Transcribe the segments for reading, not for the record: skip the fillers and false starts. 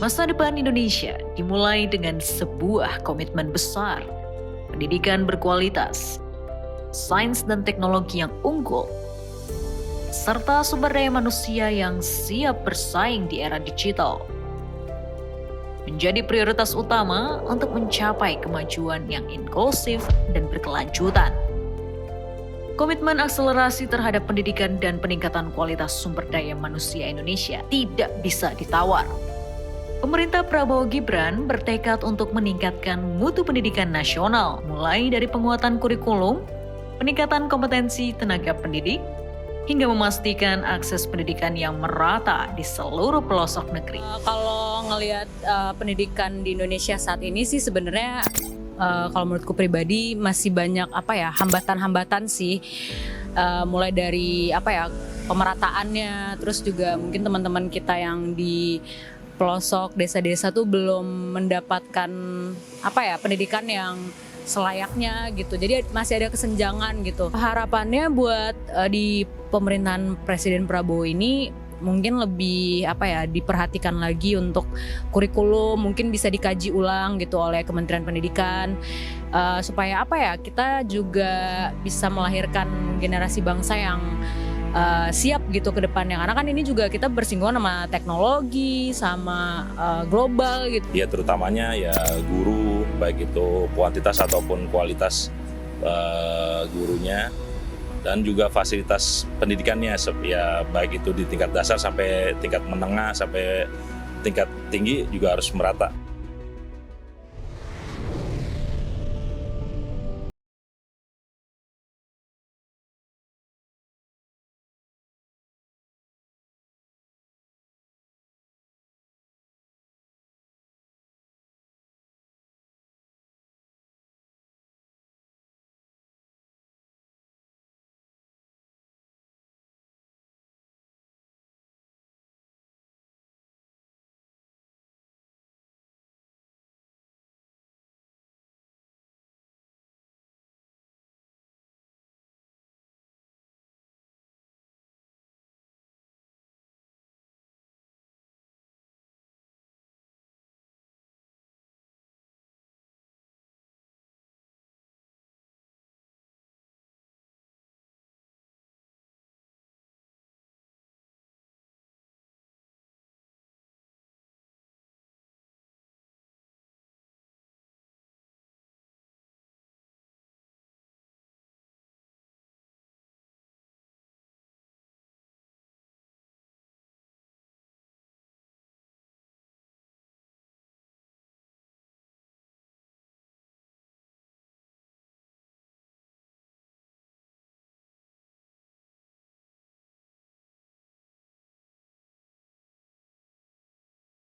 Masa depan Indonesia dimulai dengan sebuah komitmen besar, pendidikan berkualitas, sains dan teknologi yang unggul, serta sumber daya manusia yang siap bersaing di era digital. Menjadi prioritas utama untuk mencapai kemajuan yang inklusif dan berkelanjutan. Komitmen akselerasi terhadap pendidikan dan peningkatan kualitas sumber daya manusia Indonesia tidak bisa ditawar. Pemerintah Prabowo Gibran bertekad untuk meningkatkan mutu pendidikan nasional, mulai dari penguatan kurikulum, peningkatan kompetensi tenaga pendidik, hingga memastikan akses pendidikan yang merata di seluruh pelosok negeri. Kalau ngelihat pendidikan di Indonesia saat ini sih sebenarnya kalau menurutku pribadi masih banyak hambatan-hambatan sih, mulai dari pemerataannya, terus juga mungkin teman-teman kita yang di pelosok desa-desa tuh belum mendapatkan pendidikan yang selayaknya gitu. Jadi masih ada kesenjangan gitu. Harapannya buat di pemerintahan Presiden Prabowo ini mungkin lebih diperhatikan lagi untuk kurikulum, mungkin bisa dikaji ulang gitu oleh Kementerian Pendidikan, supaya kita juga bisa melahirkan generasi bangsa yang siap gitu ke depannya, karena kan ini juga kita bersinggungan sama teknologi, sama global gitu. Ya terutamanya ya guru, baik itu kuantitas ataupun kualitas gurunya, dan juga fasilitas pendidikannya, ya baik itu di tingkat dasar sampai tingkat menengah sampai tingkat tinggi juga harus merata.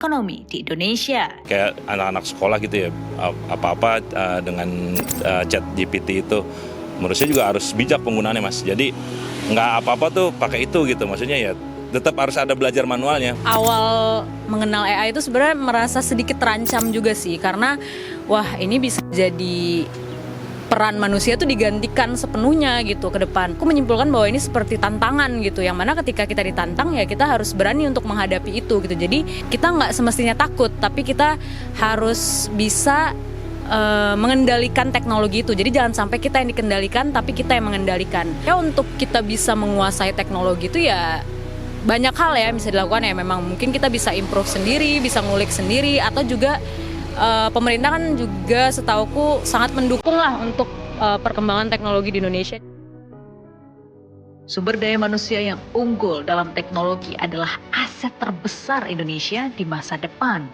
Ekonomi di Indonesia. Kayak anak-anak sekolah gitu ya, apa-apa dengan chat GPT itu, menurut saya juga harus bijak penggunaannya Mas. Jadi nggak apa-apa tuh pakai itu gitu, maksudnya ya tetap harus ada belajar manualnya. Awal mengenal AI itu sebenarnya merasa sedikit terancam juga sih, karena wah ini bisa jadi peran manusia tuh digantikan sepenuhnya gitu ke depan. Aku menyimpulkan bahwa ini seperti tantangan gitu, yang mana ketika kita ditantang ya kita harus berani untuk menghadapi itu gitu. Jadi kita nggak semestinya takut, tapi kita harus bisa mengendalikan teknologi itu. Jadi jangan sampai kita yang dikendalikan, tapi kita yang mengendalikan. Ya untuk kita bisa menguasai teknologi itu ya banyak hal ya bisa dilakukan ya. Memang mungkin kita bisa improve sendiri, bisa ngulik sendiri, atau juga pemerintah kan juga setauku sangat mendukung lah untuk perkembangan teknologi di Indonesia. Sumber daya manusia yang unggul dalam teknologi adalah aset terbesar Indonesia di masa depan.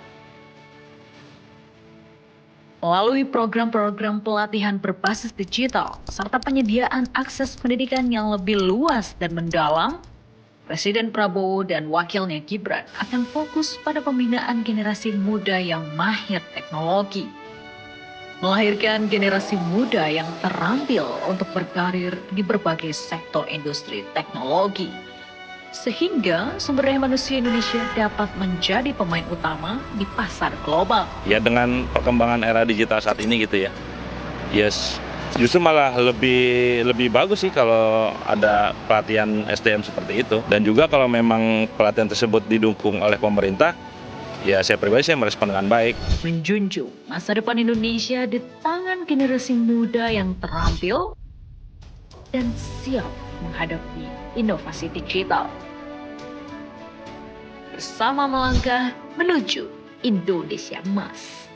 Melalui program-program pelatihan berbasis digital serta penyediaan akses pendidikan yang lebih luas dan mendalam, Presiden Prabowo dan wakilnya Gibran akan fokus pada pembinaan generasi muda yang mahir teknologi. Melahirkan generasi muda yang terampil untuk berkarir di berbagai sektor industri teknologi. Sehingga sumber daya manusia Indonesia dapat menjadi pemain utama di pasar global. Ya dengan perkembangan era digital saat ini gitu ya. Yes. Justru malah lebih bagus sih kalau ada pelatihan SDM seperti itu. Dan juga kalau memang pelatihan tersebut didukung oleh pemerintah, ya saya pribadi saya merespon dengan baik. Menjunjung masa depan Indonesia di tangan generasi muda yang terampil dan siap menghadapi inovasi digital. Bersama melangkah menuju Indonesia Emas.